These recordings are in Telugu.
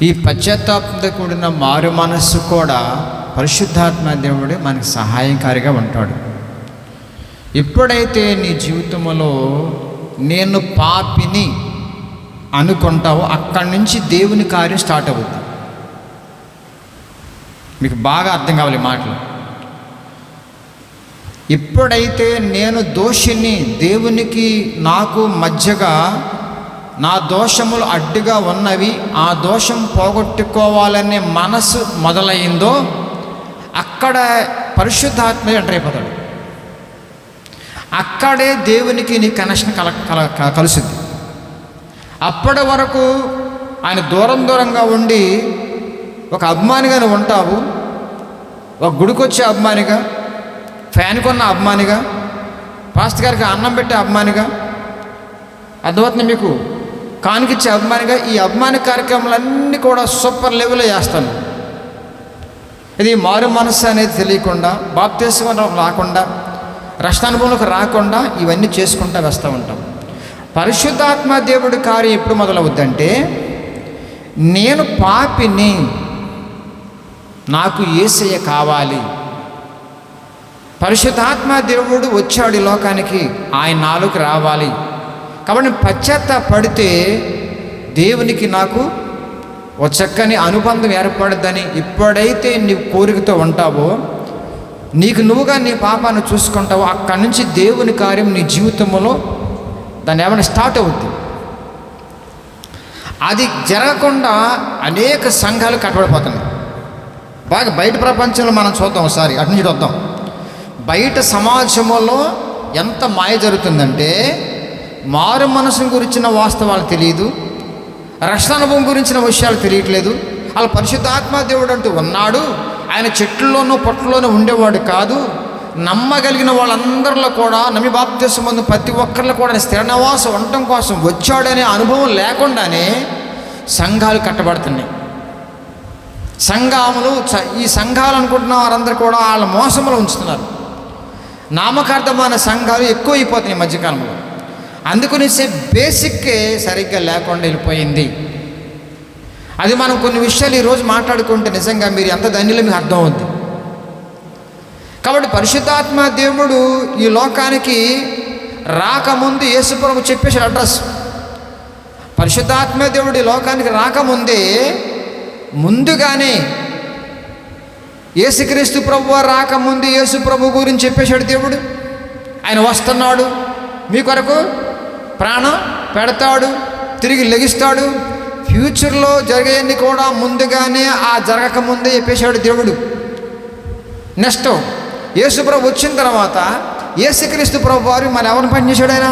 ఈ పశ్చాత్తాపంతో కూడిన మారు మనస్సు కూడా పరిశుద్ధాత్మ దేవుడే మనకి సహాయకారిగా ఉంటాడు. ఎప్పుడైతే నీ జీవితంలో నేను పాపిని అనుకుంటావో అక్కడి నుంచి దేవుని కార్యం స్టార్ట్ అవుతుంది. మీకు బాగా అర్థం కావాలి మాటలు. ఎప్పుడైతే నేను దోషిని, దేవునికి నాకు మధ్యగా నా దోషములు అడ్డుగా ఉన్నవి, ఆ దోషం పోగొట్టుకోవాలనే మనసు మొదలైందో అక్కడ పరిశుద్ధాత్మ ఎంటర్ అయిపోతాడు. అక్కడే దేవునికి నీ కనెక్షన్ కలుస్తుంది. అప్పటి వరకు ఆయన దూరంగా ఉండి ఒక అభిమానిగా నువ్వు ఉంటావు. ఒక గుడికొచ్చే అభిమానిగా, ఫ్యాన్ కొన్న అభిమానిగా, పాస్టర్ గారికి అన్నం పెట్టే అభిమానిగా, అర్థమవుతుంది మీకు, కానుకిచ్చే అభిమానిగా. ఈ అభిమాని కార్యక్రమాలన్నీ కూడా సూపర్ లెవెల్లో చేస్తాను. ఇది మారు మనస్సు అనేది తెలియకుండా, బాప్తిస్మం రాకుండా, రక్షణానుభవంలోకి రాకుండా ఇవన్నీ చేసుకుంటూ వస్తూ ఉంటాం. పరిశుద్ధాత్మ దేవుడి కార్యం ఎప్పుడు మొదలవుద్దంటే, నేను పాపిని, నాకు యేసయ్య కావాలి, పరిశుద్ధాత్మ దేవుడు వచ్చాడు ఈ లోకానికి, ఆయన నాలోకి రావాలి కాబట్టి పశ్చాత్తాపడితే దేవునికి నాకు ఒక చక్కని అనుబంధం ఏర్పడద్దని ఎప్పుడైతే నీవు కోరికతో ఉంటావో, నీకు నువ్వుగా నీ పాపాన్ని చూసుకుంటావో, అక్కడి నుంచి దేవుని కార్యం నీ జీవితంలో దాన్ని ఏమైనా స్టార్ట్ అవుద్ది. అది జరగకుండా అనేక సంఘాలు కట్టబడిపోతున్నాయి. బాగా బయట ప్రపంచంలో మనం చూద్దాం, ఒకసారి అటు నుంచి వద్దాం. బయట సమాజంలో ఎంత మాయ జరుగుతుందంటే, మారు మనసు గురించిన వాస్తవాలు తెలియదు, రక్షణ అనుభవం గురించిన విషయాలు తెలియట్లేదు. అలా పరిశుద్ధాత్మ దేవుడు అంటూ ఉన్నాడు, ఆయన చెట్లలోనూ పొట్లలోనూ ఉండేవాడు కాదు. నమ్మగలిగిన వాళ్ళందరిలో కూడా, నమ్మి బాప్తిస్మం పొందిన ప్రతి ఒక్కరిలో కూడా స్థిర నివాసం ఉండటం కోసం వచ్చాడనే అనుభవం లేకుండానే సంఘాలు కట్టబడుతున్నాయి. సంఘములు, ఈ సంఘాలు అనుకుంటున్న వారందరూ కూడా వాళ్ళ మోసంలో ఉంచుతున్నారు. నామకార్థమైన సంఘాలు ఎక్కువైపోతున్నాయి ఈ మధ్యకాలంలో. అందుకనేసే బేసిక్కే సరిగ్గా లేకుండా వెళ్ళిపోయింది. అది మనం కొన్ని విషయాలు ఈరోజు మాట్లాడుకుంటే నిజంగా మీరు ఎంత ధన్యులో మీకు అర్థమవుద్ది. కాబట్టి పరిశుద్ధాత్మ దేవుడు ఈ లోకానికి రాకముందు యేసుప్రభు చెప్పేశాడు అడ్రస్. పరిశుద్ధాత్మ దేవుడు ఈ లోకానికి రాకముందే ముందుగానే యేసుక్రీస్తు ప్రభువు రాకముందు యేసు ప్రభు గురించి చెప్పేశాడు దేవుడు. ఆయన వస్తున్నాడు, మీ కొరకు ప్రాణం పెడతాడు, తిరిగి లెగిస్తాడు, ఫ్యూచర్లో జరిగేవన్నీ కూడా ముందుగానే ఆ జరగకముందే చెప్పేశాడు దేవుడు. నెక్స్ట్ యేసు ప్రభు వచ్చిన తర్వాత యేసుక్రీస్తు ప్రభు వారు మన ఎవరిని పనిచేశాడు? ఆయన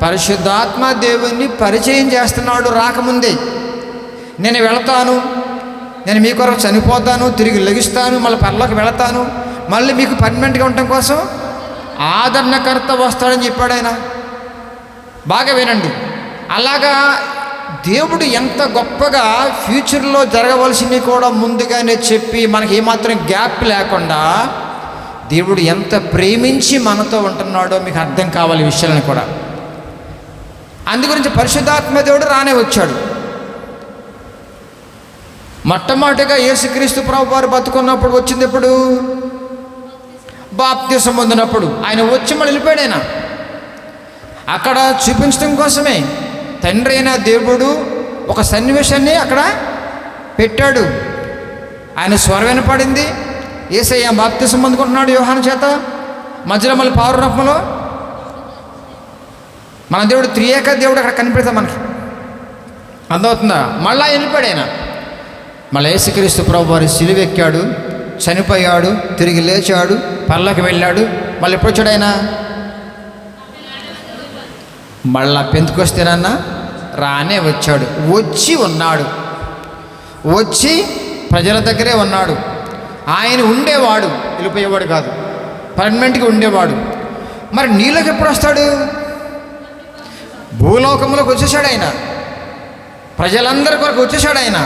పరిశుద్ధాత్మ దేవుణ్ణి పరిచయం చేస్తున్నాడు. రాకముందే నేను వెళతాను, నేను మీ కొరకు చనిపోతాను, తిరిగి లెగిస్తాను, మళ్ళీ పరలోకి వెళతాను, మళ్ళీ మీకు పర్మనెంట్గా ఉండటం కోసం ఆదరణకర్త వస్తాడని చెప్పాడు ఆయన. బాగా వినండి. అలాగా దేవుడు ఎంత గొప్పగా ఫ్యూచర్లో జరగవలసినవి కూడా ముందుగానే చెప్పి మనకి ఏమాత్రం గ్యాప్ లేకుండా దేవుడు ఎంత ప్రేమించి మనతో ఉంటున్నాడో మీకు అర్థం కావాలి ఈ విషయాలను కూడా. అందుగురించి పరిశుద్ధాత్మ దేవుడు రానే వచ్చాడు. మొట్టమొదటిగా యేసుక్రీస్తు ప్రభు వారు బతుకున్నప్పుడు వచ్చింది ఎప్పుడు? బాప్తిస్మం పొందినప్పుడు. ఆయన వచ్చి మళ్ళీ వెళ్ళిపోయాడు. ఆయన అక్కడ చూపించడం కోసమే తండ్రి అయిన దేవుడు ఒక సన్నివేశాన్ని అక్కడ పెట్టాడు. ఆయన స్వరం వినపడింది, యేసయ్య బాప్తిస్మం పొందుకుంటున్నాడు యోహాను చేత. మధ్యలో మళ్ళీ పావుర రూపంలో మన దేవుడు త్రియేక దేవుడు అక్కడ కనిపెడతాం మనకి, అర్థమవుతుందా? మళ్ళా వెళ్ళిపోయాడు ఆయన. మళ్ళీ యేసుక్రీస్తు ప్రభు వారు సిలువెక్కాడు, చనిపోయాడు, తిరిగి లేచాడు, పరలోకి వెళ్ళాడు. మళ్ళీ ఎప్పుడు వచ్చాడు ఆయన? మళ్ళా పెంతెకొస్తేనన్నా రానే వచ్చాడు. వచ్చి ఉన్నాడు, వచ్చి ప్రజల దగ్గరే ఉన్నాడు. ఆయన ఉండేవాడు, వెళ్ళిపోయేవాడు కాదు, పర్మనెంట్గా ఉండేవాడు. మరి నీలోకి ఎప్పుడు వస్తాడు? భూలోకంలోకి వచ్చేసాడు ఆయన, ప్రజలందరి కొరకు వచ్చేసాడు ఆయన.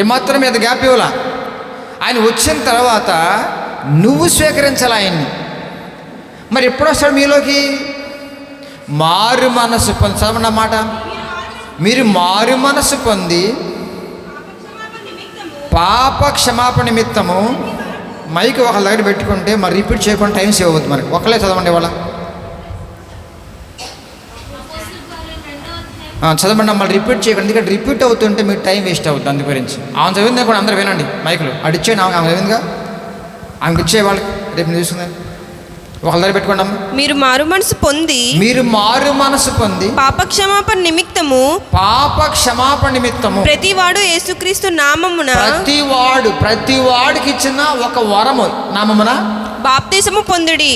ఏమాత్రం మీద గ్యాప్ ఇవ్వాల. ఆయన వచ్చిన తర్వాత నువ్వు స్వీకరించాలి ఆయన్ని. మరి ఎప్పుడు వస్తాడు మీలోకి? మారు మనసు పొంది. చదవన్నమాట, మీరు మారు మనసు పొంది పాప క్షమాపణ నిమిత్తము. మైక్ ఒకళ్ళ దగ్గర పెట్టుకుంటే మరి రిపీట్ చేయకుండా టైం సేవ్ అవుతుంది. మనకి ఒకళ్ళే చదవండి వాళ్ళ చదవండి, మళ్ళీ రిపీట్ చేయకండి, ఎందుకంటే రిపీట్ అవుతుంటే మీకు టైం వేస్ట్ అవుతుంది. అందు గురించి ఆమె చదివింది కూడా అందరూ వినండి మైకులు. అడిచ్చేయండి, ఆమె చదివిందిగా, ఆమెకి ఇచ్చే వాళ్ళకి రేపు చూసుకుందాం. ఒకళ్ళ దగ్గర పెట్టుకోండి. మీరు మారు మనసు పొంది పాప క్షమాపణ నిమిత్తము ప్రతివాడు యేసుక్రీస్తు నామమున ప్రతివాడికి ఇచ్చిన ఒక వరము నామమున బాప్తిసము పొందుడి.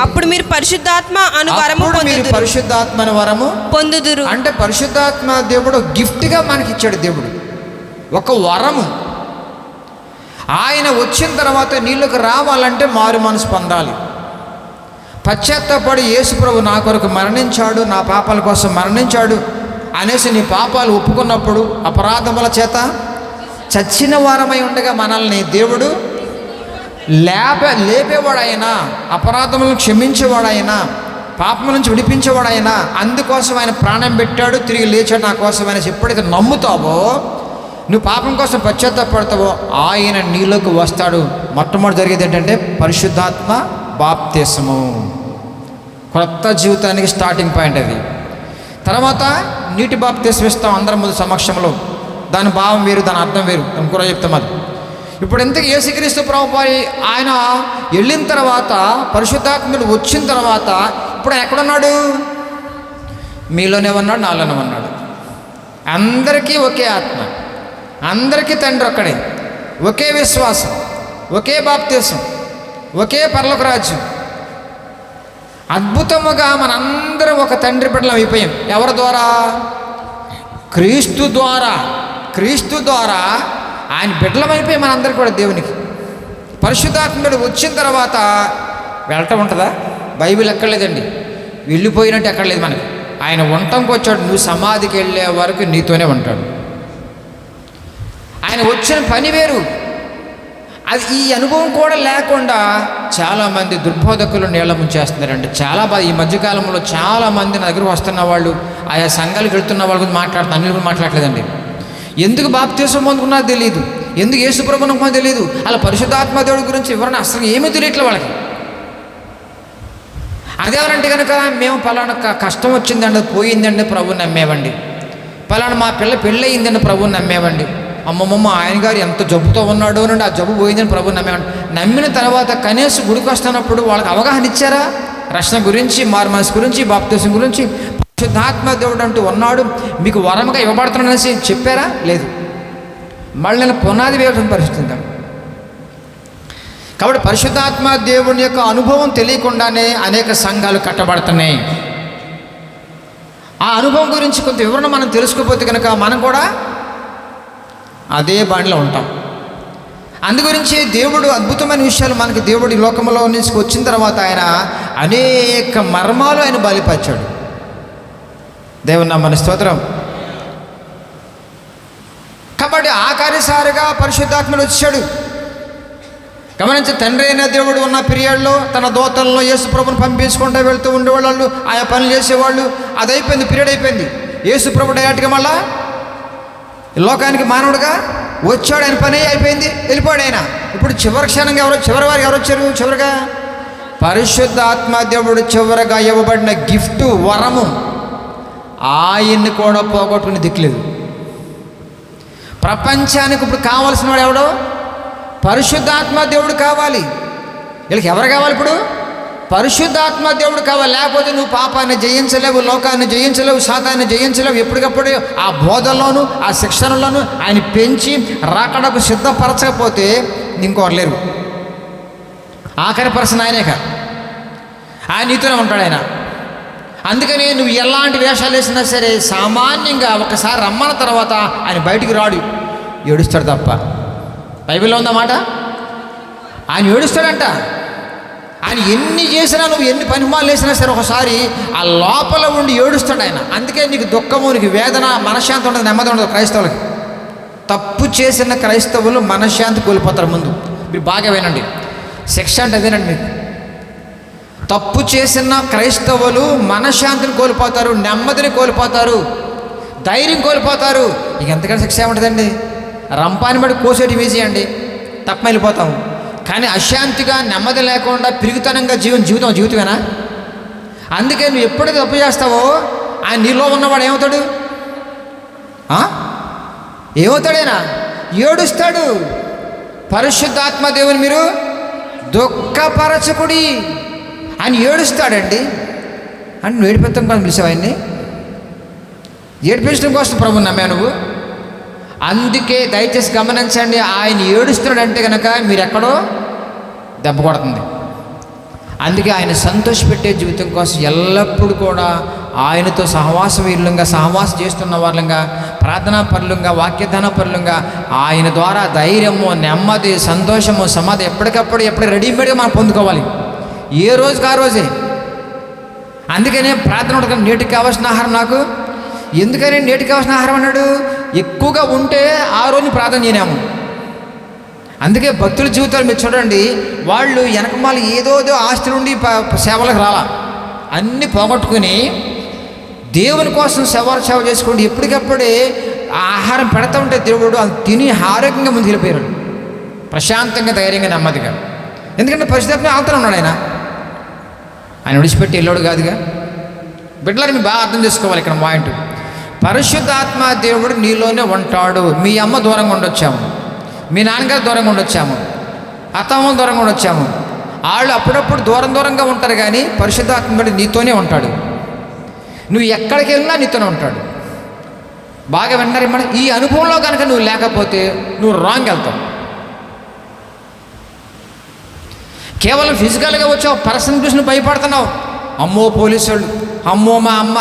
అప్పుడు మీరు పరిశుద్ధాత్మ అను వరము పొందుదురు. అంటే పరిశుద్ధాత్మ దేవుడు గిఫ్ట్గా మనకి ఇచ్చాడు. దేవుడు ఒక వరము. ఆయన వచ్చిన తర్వాత నీళ్ళకు రావాలంటే మారు మనసు పొందాలి. పశ్చాత్తాపడి యేసు ప్రభు నా కొరకు మరణించాడు, నా పాపాల కోసం మరణించాడు అనేసి నీ పాపాలు ఒప్పుకున్నప్పుడు అపరాధముల చేత చచ్చిన వారమై ఉండగా మనల్ని దేవుడు లేపేవాడైనా, అపరాధములను క్షమించేవాడైనా, పాపం నుంచి విడిపించేవాడైనా, అందుకోసం ఆయన ప్రాణం పెట్టాడు, తిరిగి లేచాడు నా కోసం అనేసి ఎప్పుడైతే నమ్ముతావో, నువ్వు పాపం కోసం పశ్చాత్తాపడతావో ఆయన నీలోకి వస్తాడు. మొట్టమొదటి జరిగేది ఏంటంటే పరిశుద్ధాత్మ బాప్తిసము, కొత్త జీవితానికి స్టార్టింగ్ పాయింట్ అది. తర్వాత నీటి బాప్తిసం ఇస్తాం అందరి ముందు సమక్షంలో. దాని భావం వేరు, దాని అర్థం వేరు, అని కూడా చెప్తాం. అది ఇప్పుడు ఎంతకు యేసుక్రీస్తు ప్రభువు ఆయన వెళ్ళిన తర్వాత, పరిశుద్ధాత్ముడు వచ్చిన తర్వాత ఇప్పుడు ఆయన ఎక్కడున్నాడు? మీలోనే ఉన్నాడు, నాలోనే ఉన్నాడు. అందరికీ ఒకే ఆత్మ, అందరికీ తండ్రి ఒక్కడే, ఒకే విశ్వాసం, ఒకే బాప్తిసం, ఒకే పరలోక రాజ్యం. అద్భుతముగా మనందరం ఒక తండ్రి బిడ్డలం అయిపోయాం. ఎవరి ద్వారా? క్రీస్తు ద్వారా ఆయన బిడ్డలం అయిపోయి మనందరికీ కూడా దేవునికి. పరిశుద్ధాత్ముడు వచ్చిన తర్వాత వెళ్ళటం ఉంటుందా? బైబిల్ ఎక్కర్లేదండి, వెళ్ళిపోయినట్టు ఎక్కర్లేదు మనకి. ఆయన ఉండటంకి వచ్చాడు. నువ్వు సమాధికి వెళ్ళే వరకు నీతోనే ఉంటాడు. ఆయన వచ్చిన పని వేరు. అది ఈ అనుభవం కూడా లేకుండా చాలామంది దుర్బోధకులు నీళ్ళ ముంచేస్తున్నారండి. చాలా బాగా ఈ మధ్యకాలంలో చాలామంది నా దగ్గర వస్తున్న వాళ్ళు, ఆయా సంఘాలకు వెళ్తున్న వాళ్ళ గురించి మాట్లాడుతున్నారు. అన్ని గురించి మాట్లాడలేదండి. ఎందుకు బాప్తిసం పొందుకున్నారో తెలియదు, ఎందుకు యేసు ప్రభువును నమ్ముకున్నారో తెలియదు, అలా పరిశుద్ధాత్మ దేవుడి గురించి వివరణ అసలు ఏమీ తెలియట్లేదు వాళ్ళకి. అదేవరంటే కనుక మేము పలానా కష్టం వచ్చిందండి, పోయిందండి, ప్రభువుని నమ్మేవండి. పలానా మా పిల్ల అయిందండి, ప్రభువుని నమ్మేవండి. అమ్మమ్మ ఆయన గారు ఎంత జబ్బుతో ఉన్నాడు అనండి, ఆ జబ్బు పోయిందని ప్రభువుని నమ్మేవండి. నమ్మిన తర్వాత కనీసం గుడికి వస్తున్నప్పుడు వాళ్ళకి అవగాహన ఇచ్చారా? రక్షణ గురించి, మారు మనసు గురించి, బాప్తిసం గురించి, పరిశుద్ధాత్మ దేవుడు అంటూ ఉన్నాడు, మీకు వరంగా ఇవ్వబడుతున్నాడు అనేసి చెప్పారా? లేదు. మళ్ళీ నేను పునాది వేయాల్సిన పరిస్థితి ఉంది. కాబట్టి పరిశుద్ధాత్మ దేవుని యొక్క అనుభవం తెలియకుండానే అనేక సంఘాలు కట్టబడుతున్నాయి. ఆ అనుభవం గురించి కొంత వివరణ మనం తెలుసుకోకపోతే కనుక మనం కూడా అదే బాణిలో ఉంటాం. అందుగురించి దేవుడు అద్భుతమైన విషయాలు మనకి దేవుడు ఈ లోకంలో నుంచి వచ్చిన తర్వాత ఆయన అనేక మర్మాలు ఆయన బయలుపరిచాడు. దేవుని నామమున స్తోత్రం. కాబట్టి ఆఖరిసారిగా పరిశుద్ధాత్ముడు వచ్చాడు. గమనించి తండ్రి అయిన దేవుడు ఉన్న పీరియడ్లో తన దూతలను యేసు ప్రభుని పంపించుకుంటూ వెళ్తూ ఉండేవాళ్ళు, ఆయా పనులు చేసేవాళ్ళు. అది అయిపోయింది, పీరియడ్ అయిపోయింది. యేసు ప్రభు డైరెక్ట్గా మళ్ళా లోకానికి మానవుడుగా వచ్చాడు, ఆయన పని అయిపోయింది, వెళ్ళిపోయాడు ఆయన. ఇప్పుడు చివరి క్షణంగా చివరి వారికి ఎవరు వచ్చారు? చివరిగా పరిశుద్ధాత్మ దేవుడు చివరిగా ఇవ్వబడిన గిఫ్ట్, వరము. ఆయన్ని కూడా పోగొట్టుకుని దిక్కులేదు. ప్రపంచానికి ఇప్పుడు కావాల్సిన వాడు ఎవడో? పరిశుద్ధాత్మ దేవుడు కావాలి. వీళ్ళకి ఎవరు కావాలి? ఇప్పుడు పరిశుద్ధాత్మ దేవుడు కావాలి. లేకపోతే నువ్వు పాపాన్ని జయించలేవు, లోకాన్ని జయించలేవు, శాతాన్ని జయించలేవు. ఎప్పటికప్పుడు ఆ బోధల్లోనూ ఆ శిక్షణలోనూ ఆయన పెంచి రాకడకు సిద్ధపరచకపోతే ఇంకోరు లేరు. ఆఖరి పర్సన్ ఆయనేక, ఆయన నీతోనే ఉంటాడు ఆయన. అందుకని నువ్వు ఎలాంటి వేషాలు వేసినా సరే సామాన్యంగా ఒకసారి రమ్మన్న తర్వాత ఆయన బయటికి రాడు, ఏడుస్తాడు తప్ప. బైబిల్లో ఉందన్నమాట. ఆయన ఏడుస్తాడంట. ఆయన ఎన్ని చేసినా, నువ్వు ఎన్ని పనిమాలు వేసినా సరే ఒకసారి ఆ లోపల ఉండి ఏడుస్తాడు ఆయన. అందుకే నీకు దుఃఖము, నీకు వేదన, మనశ్శాంతి ఉండదు, నెమ్మది ఉండదు. క్రైస్తవులకి తప్పు చేసిన క్రైస్తవులు మనశ్శాంతి కోల్పోతారు. ముందు మీరు బాగా వినండి, శిక్ష అంటే అదేనండి. మీకు తప్పు చేసిన క్రైస్తవులు మనశ్శాంతిని కోల్పోతారు, నెమ్మదిని కోల్పోతారు, ధైర్యం కోల్పోతారు. ఇక ఎంతకంటే శిక్ష ఏముంటుందండి? రంపాన్ని బట్టి కోసేటి ఈజీ అండి, తప్ప వెళ్ళిపోతాం. కానీ అశాంతిగా నెమ్మది లేకుండా పిరుగుతనంగా జీవితమేనా? అందుకే నువ్వు ఎప్పుడైతే తప్పు చేస్తావో ఆయన నీలో ఉన్నవాడు ఏమవుతాడు? ఏమవుతాడేనా? ఏడుస్తాడు. పరిశుద్ధాత్మ దేవుని మీరు దుఃఖపరచకుడి ఆయన ఏడుస్తాడండి. అంటే నువ్వు ఏడిపించడం కోసం పిలిచావు ఆయన్ని? ఏడిపించడం కోసం ప్రభు నమ్మా నువ్వు? అందుకే దయచేసి గమనించండి, ఆయన ఏడుస్తున్నాడంటే కనుక మీరు ఎక్కడో దెబ్బ కొడుతుంది. అందుకే ఆయన సంతోషపెట్టే జీవితం కోసం ఎల్లప్పుడూ కూడా ఆయనతో సహవాసం చేస్తున్న వాళ్ళంగా, ప్రార్థనా పరులంగా, వాక్యదాన పరులంగా, ఆయన ద్వారా ధైర్యము, నెమ్మది, సంతోషము, సమాధి ఎప్పటికప్పుడు రెడీమేడ్గా మనం పొందుకోవాలి, ఏ రోజుకి ఆ రోజే. అందుకనే ప్రార్థన ఉండగా నేటికి కావాల్సిన ఆహారం నాకు, ఎందుకని నేటికి కావాల్సిన ఆహారం అన్నాడు? ఎక్కువగా ఉంటే ఆ రోజు ప్రార్థన చేయనాము. అందుకే భక్తుల జీవితాలు మీరు చూడండి, వాళ్ళు వెనకమాల ఏదో ఆస్తి నుండి సేవలకు రాలా, అన్నీ పోగొట్టుకుని దేవుని కోసం సేవ చేసుకోండి. ఎప్పటికప్పుడే ఆహారం పెడతా ఉంటే దేవుడు అది తిని ఆరోగ్యంగా ముందుకు వెళ్ళిపోయాడు, ప్రశాంతంగా, ధైర్యంగా, నెమ్మదిగా. ఎందుకంటే పరిశుద్ధాత్మ ఆగుతూనే ఉన్నాడు ఆయన విడిచిపెట్టి వెళ్ళాడు కాదుగా. బిడ్డలని మీరు బాగా అర్థం చేసుకోవాలి ఇక్కడ పాయింట్. పరిశుద్ధాత్మ దేవుడు నీలోనే ఉంటాడు. మీ అమ్మ దూరంగా ఉండొచ్చాము, మీ నాన్నగారు దూరంగా ఉండొచ్చాము, అత్తమ్మ దూరంగా ఉండొచ్చాము, వాళ్ళు అప్పుడప్పుడు దూరంగా ఉంటారు, కానీ పరిశుద్ధాత్మ నీతోనే ఉంటాడు. నువ్వు ఎక్కడికి వెళ్ళినా నీతోనే ఉంటాడు. బాగా విన్నారు మన ఈ అనుభవంలో కనుక నువ్వు లేకపోతే నువ్వు రాంగ్ వెళ్తావు. కేవలం ఫిజికల్గా వచ్చావు, పర్సన్ చూసి నువ్వు భయపడుతున్నావు. అమ్మో పోలీసు వాళ్ళు, అమ్మో మా అమ్మ,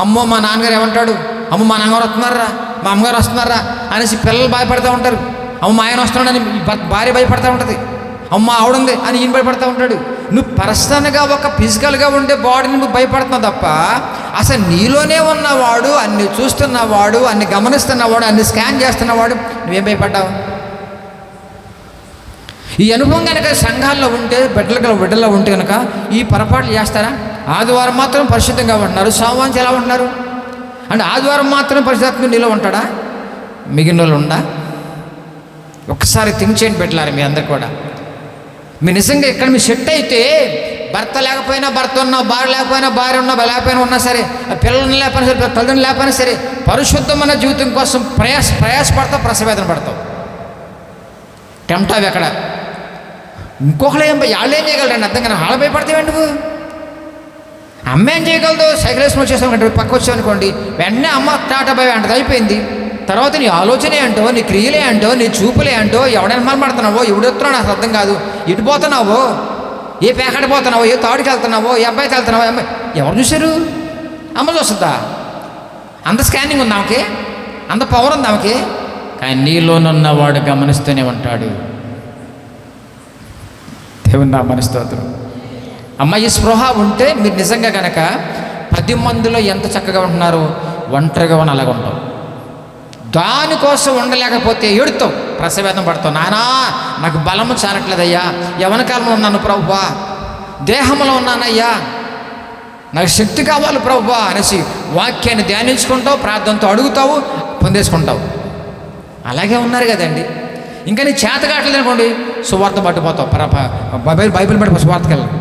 అమ్మో మా నాన్నగారు ఏమంటాడు, అమ్మ మా నాన్నగారు వస్తున్నారా, మా అమ్మగారు వస్తున్నారా అనేసి పిల్లలు భయపడుతూ ఉంటారు. అమ్మ మా ఆయన వస్తున్నాడని భార్య భయపడుతూ ఉంటుంది, అమ్మ ఆవిడుంది అని ఈయన భయపడుతూ ఉంటాడు. నువ్వు పర్సనల్గా ఒక ఫిజికల్గా ఉండే బాడీని నువ్వు భయపడుతున్నావు తప్ప అసలు నీలోనే ఉన్నవాడు, అన్ని చూస్తున్నవాడు, అన్ని గమనిస్తున్నవాడు, అన్ని స్కాన్ చేస్తున్నవాడు నువ్వేం భయపడ్డావు? ఈ అనుభవం కనుక సంఘాల్లో ఉంటే, బిడ్డల్లో ఉంటే కనుక ఈ పొరపాట్లు చేస్తారా? ఆదివారం మాత్రం పరిశుద్ధంగా ఉంటున్నారు, సోమవారం ఎలా ఉంటున్నారు అంటే ఆదివారం మాత్రం పరిశుద్ధాత్మ నీలో ఉంటాడా, మిగిలిన వాళ్ళు ఉండా? ఒక్కసారి థింక్ చేయండి బిడ్డలారా, మీ అందరు కూడా. మీరు నిజంగా ఇక్కడ మీరు సెట్ అయితే, భర్త లేకపోయినా భర్త ఉన్నా, భార్య లేకపోయినా భార్య ఉన్నా సరే, పిల్లలు లేకపోయినా సరే, తల్లిదండ్రులు లేకపోయినా సరే, పరిశుద్ధమైన జీవితం కోసం ప్రయాసపడతావు, ప్రసవేదన పడతావు, టెంప్ట్ అవి ఎక్కడ. ఇంకొకళ్ళు వాళ్ళు ఏం చేయగలరండి అర్థం కానీ వాళ్ళ భయపడతావు నువ్వు. అమ్మ ఏం చేయగలదు? సైకిల్ వేసుకొని వచ్చేసామంటే పక్క వచ్చామనుకోండి, వెంటనే అమ్మ టాటా బాయ్ అంటది, అయిపోయింది. తర్వాత నీ ఆలోచనే అంటో, నీ క్రియలే అంటో, నీ చూపులే అంటో, ఎవడైనా మాట్లాడుతున్నావో, ఎవడెత్తున్నావు నాకు అర్థం కాదు, ఇటు పోతున్నావో, ఏ పేకాడ పోతున్నావో, ఏ తాడికి వెళ్తున్నావో, ఏ అబ్బాయికి వెళ్తున్నావో, అమ్మాయి ఎవరు చూశారు? అమ్మ చూస్తుందా? అంత స్కానింగ్ ఉంది ఆమెకి, అంత పవర్ ఉంది ఆమెకి. కానీ నీలోనున్నవాడు గమనిస్తూనే ఉంటాడు. దేవుని నామమున స్తోత్రం. అమ్మాయి స్పృహ ఉంటే మీరు నిజంగా కనుక 10 మందిలో ఎంత చక్కగా ఉంటున్నారో, ఒంటరిగా ఉన్న అలాగ ఉంటావు. దానికోసం ఉండలేకపోతే ఏడుతావు, ప్రసవేదన పడతావు. నానా నాకు బలము చాలట్లేదయ్యా, యవన కాలంలో ఉన్నాను ప్రభువా, దేహంలో ఉన్నానయ్యా, నాకు శక్తి కావాలి ప్రభువా అనేసి వాక్యాన్ని ధ్యానించుకుంటావు, ప్రార్థనతో అడుగుతావు, పొందేసుకుంటావు. అలాగే ఉన్నారు కదండి. ఇంకా నీ చేత కావట్లేదు అనుకోండి, సువార్త పట్టిపోతావు, బైబిల్ పట్టి సువార్తకి వెళ్ళాలి.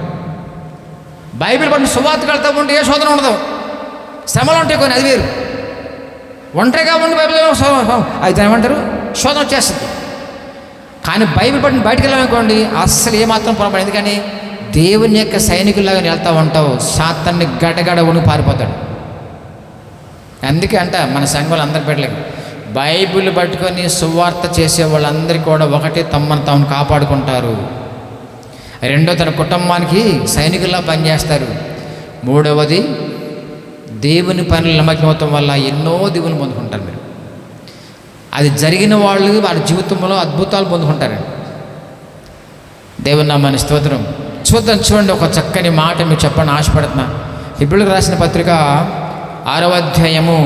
బైబిల్ పట్టిన సువార్తకి వెళ్తా ఉంటే ఏ శోధన ఉండదు, శ్రమలు ఉంటాయి కొన్ని, అది వేరు. ఒంటరిగా ఉండి బైబిల్ అయితే ఏమంటారు, శోధన వచ్చేస్తుంది. కానీ బైబిల్ పట్టిన బయటికి వెళ్ళాలనుకోండి అస్సలు ఏమాత్రం పొరపాటు. ఎందుకని దేవుని యొక్క సైనికుల్లాగా వెళ్తూ ఉంటావు, సాతాన్ని గడగడ ఉని పారిపోతాడు. అందుకే అంట మన సంఘంలో అందరి బిడ్డలకి బైబిల్ పట్టుకొని సువార్త చేసే వాళ్ళందరికీ కూడా ఒకటి, తమను తాము కాపాడుకుంటారు. రెండో, తన కుటుంబానికి సైనికుల్లా పనిచేస్తారు. మూడవది, దేవుని పనులు నిమగ్నమవటం వల్ల ఎన్నో దేవుని పొందుకుంటారు. మీరు అది జరిగిన వాళ్ళు వారి జీవితంలో అద్భుతాలు పొందుకుంటారండి. దేవుని నామమున స్తోత్రం. చూడండి, ఒక చక్కని మాట మీరు చెప్పండి, ఆశపడుతున్నా. హెబ్రీయులకు రాసిన పత్రిక 6వ అధ్యాయము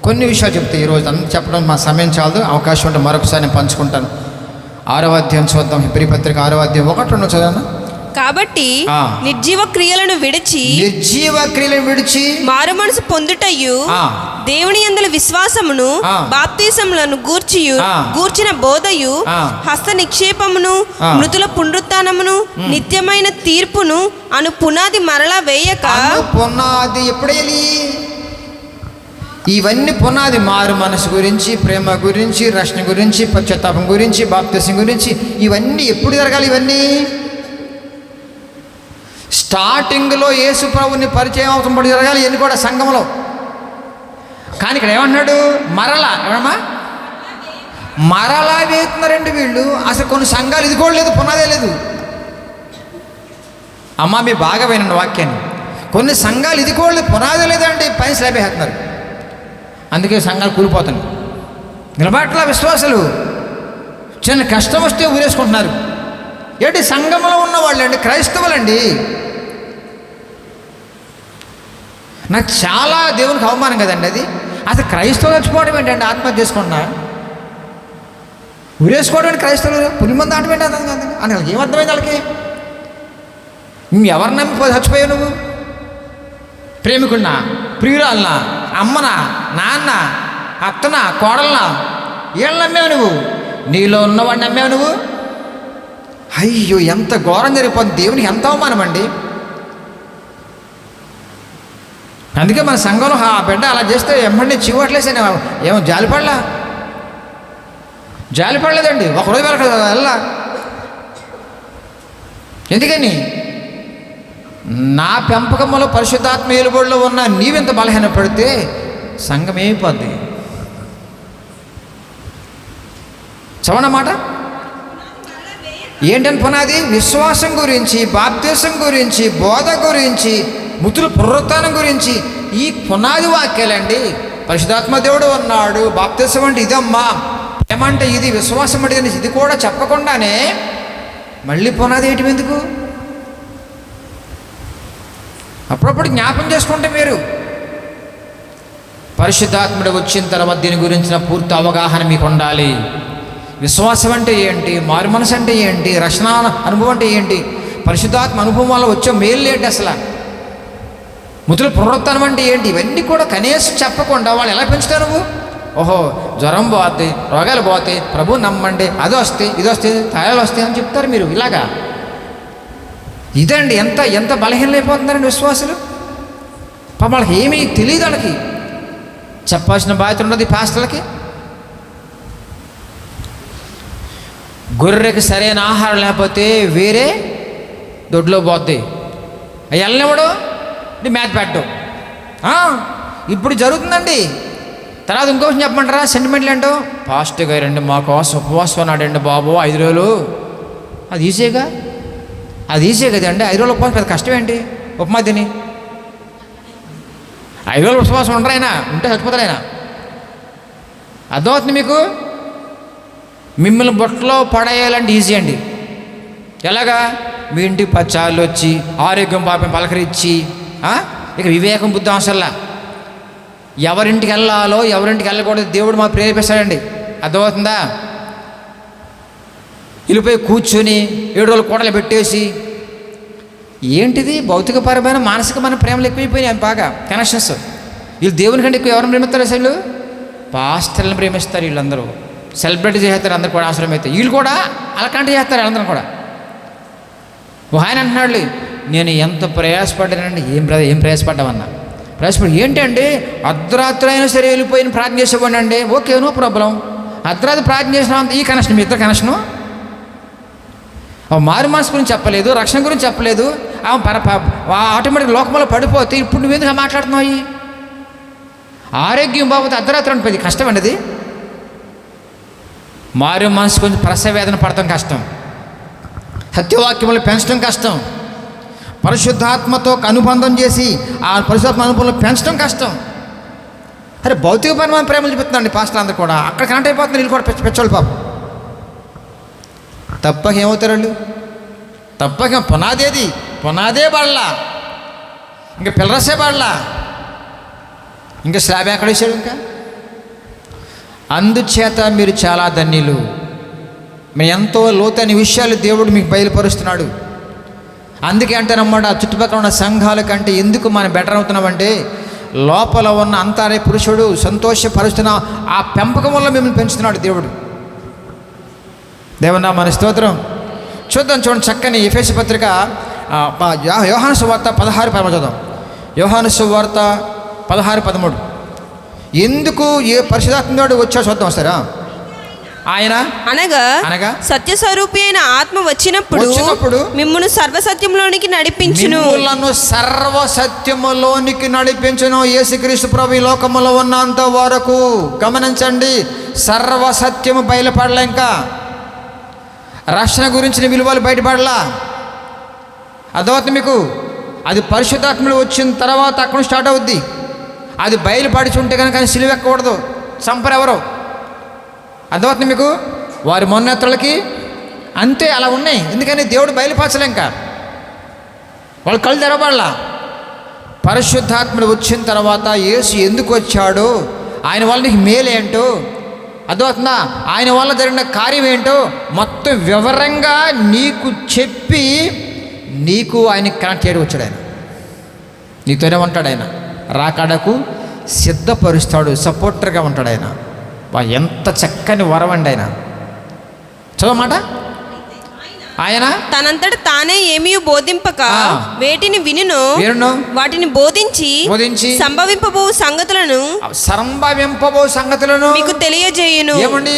కొన్ని విషయాలు చెప్తే ఈరోజు అంత చెప్పడం మా సమయం చాలదు, అవకాశం ఉంటే మరొకసారి నేను పంచుకుంటాను. 6వ అధ్యాయం చూద్దాం. హెబ్రీ పత్రిక 6వ అధ్యాయం 1-2 చదవనా? కాబట్టి ఆ. నిర్జీవ క్రియలను విడిచి మారు మనసు పొందుటయు ఆ. దేవుని యందలి విశ్వాసమును ఆ. బాప్తిసములను గూర్చిన బోధయు ఆ. హస్త నిక్షేపమును ఆ. మృతుల పునరుత్థానమును నిత్యమైన తీర్పును అను పునాది మరలా వేయక పునాది ఎప్పుడేయాలి? ఇవన్నీ పునాది. మారు మనసు గురించి, ప్రేమ గురించి, రక్షణ గురించి, పశ్చాత్తాపం గురించి, బాప్తిసం గురించి, ఇవన్నీ ఎప్పుడు జరగాలి? ఇవన్నీ స్టార్టింగ్లో యేసు ప్రభుని పరిచయం అవుతున్నప్పుడు జరగాలి. ఇవన్నీ కూడా సంఘంలో. కానీ ఇక్కడ ఏమన్నాడు? ఏమమ్మా మరలా వేస్తున్నారండి వీళ్ళు. అసలు కొన్ని సంఘాలు ఇది కూడా లేదు, పునాదే లేదు. అమ్మా మీ బాగా వినండి వాక్యాన్ని. కొన్ని సంఘాలు ఇది కూడా లేదు, పునాదే లేదండి, పైన స్లాబ్ వేస్తున్నారు. అందుకే సంఘాలు కూలిపోతున్నాయి. నిలబట్ల విశ్వాసులు చిన్న కష్టం వస్తే ఊరేసుకుంటున్నారు. ఏంటి? సంఘంలో ఉన్న వాళ్ళండి, క్రైస్తవులండి. నాకు చాలా దేవునికి అవమానం కదండి అది. అసలు క్రైస్తవులు చచ్చిపోవడం ఏంటండి? ఆత్మహత్య చేసుకుంటున్నా ఊరేసుకోవడం ఏంటి? క్రైస్తవులు పులిమంది ఆటం ఏంటి? అర్థం కాదు అని వాళ్ళకి ఏమర్థమైంది? వాళ్ళకి నువ్వు ఎవరు నమ్మి చచ్చిపోయావు? నువ్వు ప్రేమికుడినా, ప్రియురాలనా, అమ్మనా, నాన్న, అత్తనా, కోడలనా, వీళ్ళని నమ్మావు నువ్వు. నీలో ఉన్నవాడిని నమ్మావు నువ్వు. అయ్యో ఎంత ఘోరం జరిగిపోతుంది. దేవునికి ఎంత అవమానం అండి. అందుకే మన సంఘంలో ఆ బిడ్డ అలా చేస్తే ఎమ్మడిని చివట్లేసాను. ఏమో జాలిపడలేదండి. ఒకరోజు వెళ్ళ. ఎందుకని? నా పెంపకంలో పరిశుద్ధాత్మ ఏలుబడిలో ఉన్న నీవెంత బలహీన పడితే సంఘం ఏమైపోద్ది? చవనమాట ఏంటని పునాది? విశ్వాసం గురించి, బాప్తిసం గురించి, బోధ గురించి, మృతుల పునరుత్థానం గురించి ఈ పునాది వాక్యాలండి. పరిశుద్ధాత్మ దేవుడు ఉన్నాడు, బాప్తిసం అంటే ఇదమ్మా, ఏమంటే ఇది, విశ్వాసం అంటే ఇది కూడా చెప్పకుండానే మళ్ళీ పునాది ఏంటి? ఎందుకు? అప్పుడప్పుడు జ్ఞాపం చేసుకుంటే మీరు పరిశుద్ధాత్ముడు వచ్చిన తర్వాత దీని గురించిన పూర్తి అవగాహన మీకు ఉండాలి. విశ్వాసం అంటే ఏంటి? మారు మనసు అంటే ఏంటి? రక్షణ అనుభవం అంటే ఏంటి? పరిశుద్ధాత్మ అనుభవం వల్ల వచ్చే మేలు ఏంటి? అసలు మృతుల పునరుత్థానం అంటే ఏంటి? ఇవన్నీ కూడా కనీసం చెప్పకుండా వాళ్ళు ఎలా పెంచుతారు నువ్వు? ఓహో జ్వరం పోతే, రోగాలు పోతాయి, ప్రభు నమ్మండి, అది వస్తే, ఇది వస్తే, తాయాలు వస్తాయి అని చెప్తారు మీరు. ఇలాగా ఇదండి ఎంత బలహీనమైపోతున్నారండి విశ్వాసులు. పాపం వాళ్ళకి ఏమీ తెలియదు. వాళ్ళకి చెప్పాల్సిన బాధ్యత ఉన్నది పాస్టర్లకి. గొర్రెకి సరైన ఆహారం లేకపోతే వేరే దొడ్లో పోద్ది. అవి వెళ్ళనివ్వడు, మేత పెట్టడం. ఇప్పుడు జరుగుతుందండి. తర్వాత ఇంకో విషయం చెప్పమంటారా? సెంటిమెంట్లు ఏంటో, పాస్టర్ గారండి మా కోసం ఉపవాసం ఉన్నాడండి బాబు 5 రోజులు. అది ఈజీ కదండి. 5 రోజులు ఉపవాసం పెద్ద కష్టం ఏంటి? ఉపమా తిని 5 రోజులు ఉపవాసం ఉండరు. ఆయన ఉంటే చచ్చిపోతారు ఆయన. అర్థమవుతుంది మీకు? మిమ్మల్ని బొట్టలో పడేయాలంటే ఈజీ అండి. ఎలాగా? మీ ఇంటికి 10 సార్లు వచ్చి ఆరోగ్యం పాపం పలకరించి ఇక వివేకం బుద్ధి అవసరంలా. ఎవరింటికి వెళ్ళాలో ఎవరింటికి వెళ్ళకూడదు దేవుడు మాకు ప్రేరేపిస్తాడండి. అర్థమవుతుందా? వెళ్ళిపోయి కూర్చొని 7 రోజులు కూడలు పెట్టేసి ఏంటిది? భౌతికపరమైన మానసికమైన ప్రేమలు ఎక్కువైపోయినాయి. బాగా కనెక్షన్స్. వీళ్ళు దేవుని కంటే ఎక్కువ ఎవరిని ప్రేమిస్తారు? అసలు పాస్టర్లను ప్రేమిస్తారు. వీళ్ళందరూ సెలబ్రిటీ చేస్తారు. అందరూ కూడా అవసరమైతే వీళ్ళు కూడా అలాంటి చేస్తారు. వీళ్ళందరూ కూడా. ఆయన అంటున్నాడు, నేను ఎంత ప్రయాసపడ్డానండి. ఏం ప్రయాసపడ్డామన్నా? ప్రయాసపడి ఏంటంటే అర్ధరాత్రి అయినా సరే వెళ్ళిపోయిన ప్రార్థన చేసేవాడిని అండి. Okay, no problem. అర్ధరాత్రి ప్రార్థన చేసిన ఈ కనెక్షన్, మీ ఇద్దరు కనెక్షను. మారు మనసు గురించి చెప్పలేదు, రక్షణ గురించి చెప్పలేదు. ఆటోమేటిక్ లోకంలో పడిపోతే ఇప్పుడు నువ్వు ఎందుకు మాట్లాడుతున్నావు? ఆరోగ్యం బాబోతే అర్ధరాత్రి అనిపోయింది. కష్టం అండి అది. మారు మనసు గురించి ప్రసవేదన పడటం కష్టం, సత్యవాక్యములు పెంచడం కష్టం, పరిశుద్ధాత్మతో అనుబంధం చేసి ఆ పరిశుద్ధాత్మ అనుభవంలో పెంచడం కష్టం. అరే భౌతికపరమైన ప్రేమలు చూపిస్తుందండి పాస్టర్ అందరూ కూడా. అక్కడ కనెక్ట్ అయిపోతున్నారు వీళ్ళు కూడా. పెచ్చోళ్ళు పాపం. తప్పక ఏమవుతారండి? తప్పక పునాదే పడలా, ఇంకా పిల్లరసే పడలా, ఇంకా స్లాబ్ ఎక్కడ వేసాడు? ఇంకా అందుచేత మీరు చాలా ధన్యులు. మీ ఎంతో లోతైన విషయాలు దేవుడు మీకు బయలుపరుస్తున్నాడు. అందుకే అంటారన్నమాట, చుట్టుపక్కల ఉన్న సంఘాల కంటే ఎందుకు మనం బెటర్ అవుతున్నామంటే లోపల ఉన్న అంతరే పురుషుడు సంతోషపరుస్తున్న ఆ పెంపకం వల్ల మిమ్మల్ని పెంచుతున్నాడు దేవుడు. దేవునా మన స్తోత్రం. చూద్దాం, చూడండి చక్కని ఎఫెసు పత్రిక యోహాను సువార్త 16:13 చదువుదాం. యోహాను సువార్త 16:13. ఎందుకు ఏ పరిశుద్ధాత్ముడు వచ్చాడో చూద్దాం సరే. ఆయన అనగా సత్యస్వరూపి అయిన ఆత్మ వచ్చినప్పుడు మిమ్మును సర్వసత్యంలోనికి నడిపించును. మిమ్ములను సర్వసత్యములోనికి నడిపించును. యేసుక్రీస్తు ప్రభు ఈ లోకములో ఉన్నంత వరకు గమనించండి, సర్వసత్యము బయలుపడలే. ఇంకా రక్షణ గురించిన విలువలు బయటపడలా. అదవుతుంది మీకు. అది పరిశుద్ధాత్ముడు వచ్చిన తర్వాత అక్కడ స్టార్ట్ అవుద్ది. అది బయలుపడిచి ఉంటే కనుక సిలువ ఎక్కకూడదు, చంపరెవరు. అర్థమవుతుంది మీకు. వారి మొన్నెత్తలకి అంతే అలా ఉన్నాయి. ఎందుకని దేవుడు బయలుపరచలే. ఇంకా వాళ్ళు కళ్ళు తెరవబడలా. పరిశుద్ధాత్ముడు వచ్చిన తర్వాత యేసు ఎందుకు వచ్చాడో, ఆయన వల్ల నీకు మేలేంటో అర్థమవుతుందా, ఆయన వల్ల జరిగిన కార్యం ఏంటో మొత్తం వివరంగా నీకు చెప్పి నీకు ఆయనకి కనెక్ట్ చేయడం వచ్చాడు. ఆయన నీతోనే ఉంటాడు. ఆయన రాకడకు సిద్ధపరుస్తాడు, సపోర్టర్గా ఉంటాడు. ఆయన ఎంత చక్కని వరం అండి. ఆయన చదవమాట. ఆయన తనంతట తానే ఏమీ బోధింపక వేటిని వినును వాటిని బోధించి సంభవింపబో సంగతులను మీకు తెలియజేయును. ఏమండి,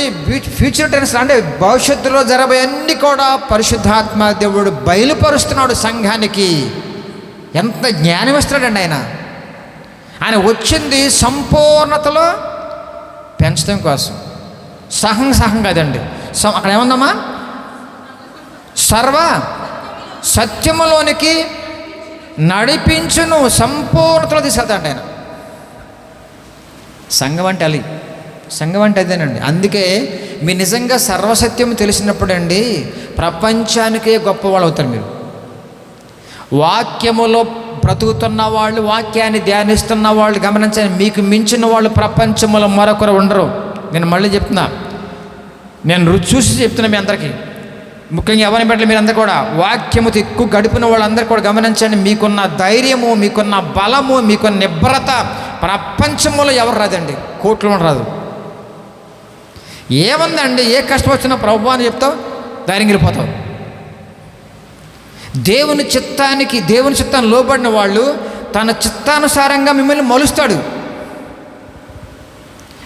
ఫ్యూచర్ టెన్స్ అంటే భవిష్యత్తులో జరగబోయే అన్ని కూడా పరిశుద్ధాత్మ దేవుడు బయలుపరుస్తున్నాడు సంఘానికి. ఎంత జ్ఞానం ఇస్తాడండి ఆయన. ఆయన వచ్చింది సంపూర్ణతలో పెంచడం కోసం. సహం కాదండి. అక్కడ ఏముందమ్మా, సర్వ సత్యములోనికి నడిపించును, సంపూర్ణతలో తీసుకెళ్తాడు ఆయన. సంఘం అంటే అది, సంఘం అంటే అదేనండి. అందుకే మీ నిజంగా సర్వసత్యం తెలిసినప్పుడు అండి ప్రపంచానికే గొప్పవాళ్ళు అవుతారు. మీరు వాక్యములో బ్రతుకుతున్న వాళ్ళు, వాక్యాన్ని ధ్యానిస్తున్న వాళ్ళు గమనించండి, మీకు మించిన వాళ్ళు ప్రపంచంలో మరొకరు ఉండరు. నేను మళ్ళీ చెప్తున్నా, నేను రుచి చూసి చెప్తున్నా మీ అందరికీ, ముఖ్యంగా ఎవరిని బట్టి మీరందరూ కూడా వాక్యముతో ఎక్కువ గడిపిన వాళ్ళందరూ కూడా గమనించండి, మీకున్న ధైర్యము, మీకున్న బలము, మీకున్న నిబ్రత ప్రపంచంలో ఎవరు రాదండి, కోట్లు రాదు. ఏముందండి, ఏ కష్టం వచ్చినా ప్రభువా అని చెప్తావు, ధైర్యం వెళ్ళిపోతావు. దేవుని చిత్తాన్ని లోబడిన వాళ్ళు తన చిత్తానుసారంగా మిమ్మల్ని మలుస్తాడు.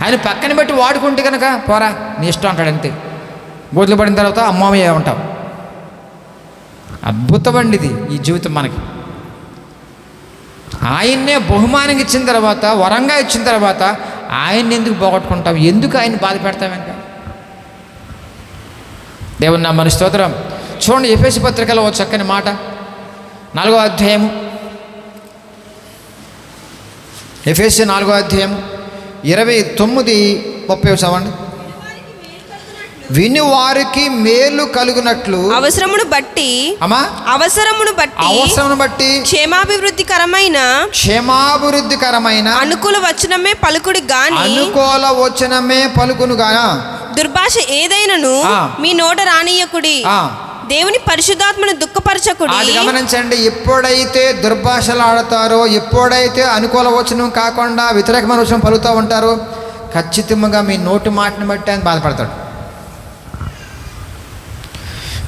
ఆయన పక్కన పెట్టి వాడుకుంటే కనుక పోరా నీ ఇష్టం అంటాడు. అంతే. గోతులు పడిన తర్వాత అమ్మమ్మయ్య ఉంటాం. అద్భుతమండి ఇది, ఈ జీవితం మనకి. ఆయన్నే బహుమానంగా ఇచ్చిన తర్వాత, వరంగా ఇచ్చిన తర్వాత ఆయన్ని ఎందుకు పోగొట్టుకుంటాం, ఎందుకు ఆయన బాధ పెడతాం? ఇంకా దేవుని నా మన స్తోత్రం. చూడండి, ఎఫెసు పత్రికలో ఒక చక్కని మాట, 4వ అధ్యాయము, ఎఫెసు 4వ అధ్యాయం 29-30 చదవండి. విని వారికి మేలు కలుగునట్లు అవసరమును బట్టి క్షేమాభివృద్ధికరమైన అనుకూల వచనమే పలుకును గాన దుర్భాష ఏదైనను మీ నోట రానియకుడి. దేవుని పరిశుద్ధాత్మను దుఃఖపరచకుడి. అది గమనించండి. ఎప్పుడైతే దుర్భాషలు ఆడతారో, ఎప్పుడైతే అనుకూల వచనం కాకుండా వ్యతిరేకమైన వచనం పలుకుతూ ఉంటారో, ఖచ్చితంగా మీ నోటి మాటను బట్టి ఆయన బాధపడతాడు.